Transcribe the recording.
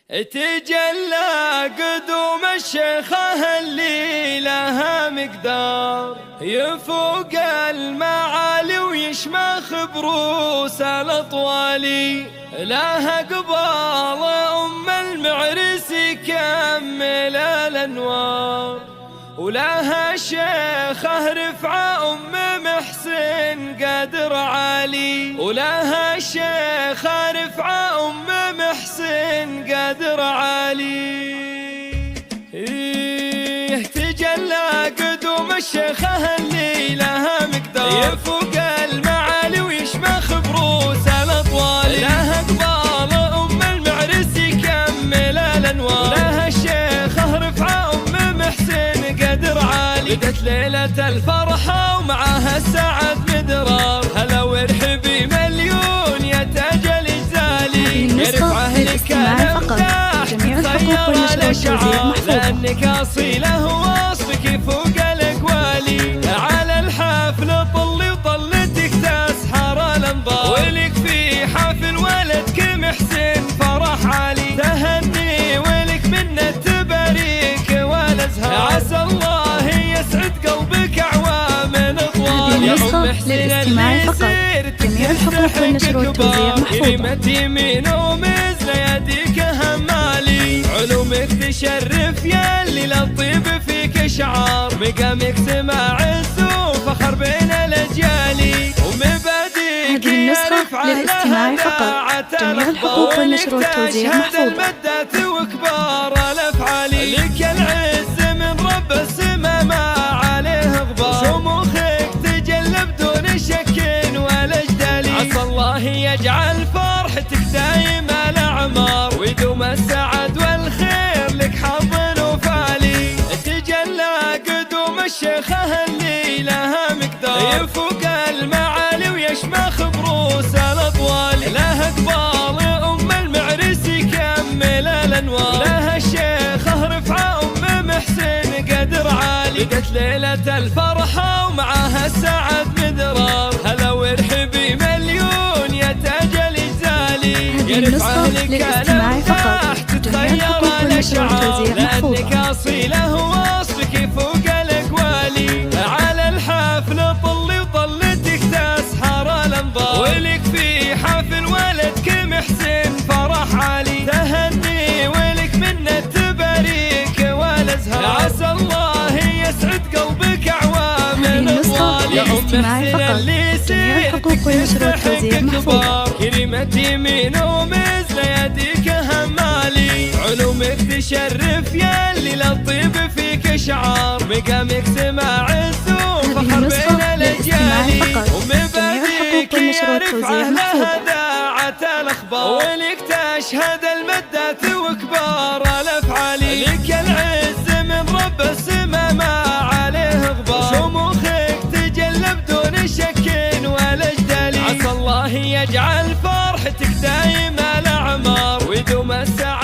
تجلى قدوم الشيخة اللي لها مقدار يفوق المعالي ويشمخ بروس الأطوالي، لها قبال أم المعرس يكمل الأنوار، ولها شيخة رفعة أم محسن قدر عالي، ولها شيخة رفعة أم محسن قدر عالي. تجلى قدوم الشيخة اللي لها مقدار يفوق المعالي ويشمخ بروس الأطوال، لها قبال أم المعرس يكمل الأنوار، لها الشيخة رفعة أم محسن قدر عالي. بدت ليلة الفرحة ومعها السعد مدرار، هلا وارحبي مليون يا تاج الجزالي، يرفعه لك الامداح تطير الاشعار، لانك اصيله ووصفك فوق الاقوالي، على الحفل طلي وطلتك تسحر الانظار، ولك في حفل ولدك محسن فرح عالي، تهني ولك منه تباريك والازهار، عسى الله يسعد قلبك اعوام طوال. يا ام حسين اللي يصير جميع الحقوق والنشر والتوزيع محفوظة. كلمة يمين ومزن يديك همالي، علومك تشرف يا اللي للطيب فيك شعار، مقامك سماع عز وفخر بين الاجيال، ومبادئك النسخة للاستماع فقط. جميع الحقوق والنشر والتوزيع محفوظة. وكبار الافعال، لك العز من رب السما ما عليه غبار، شموخك تجلى بدون شك ولا جدال، عسى الله يجعل فرحتك دايما الاعمار، ويدوم السعد والخير لك حظ وفالي. تجلى قدوم الشيخة اللي لها مقدار يفوق المعالي ويشمخ بروس الاطوال، لها قبال ام المعرس يكمل الانوار، لها الشيخة رفعة ام محسن قدر عالي. بدت ليلة الفرحة ومعها السعد مدرار، هلا وارحبي مليون يا تاج الجزالي، يرفعه لك الامداح تطير الاشعار، لانك اصيله ووصفك فوق الاقوالي، على الحفل طلي وطلتك تسحر الانظار، ولك في حفل ولدك محسن فرح عالي، تهني ولك منه تباريك والازهار، عسى الله يسعد قلبك اعوام طوال. يا ام حسين اللي يصير تستحق كبار، كلمة يمين ومزن يديك همالي، علومك تشرف يا اللي للطيب فيك شعار، مقامك سماع عز وفخر بين الاجيال، ومبادئك يرفعه لها ذاعة الاخبار، ولك تشهد المدات وكبار الافعال، لك العز من رب السما ما عليه غبار، شموخك تجلى بدون شك ولا جدال، عسى الله يجعل فرحتك دايما الاعمار، ويدوم السعادة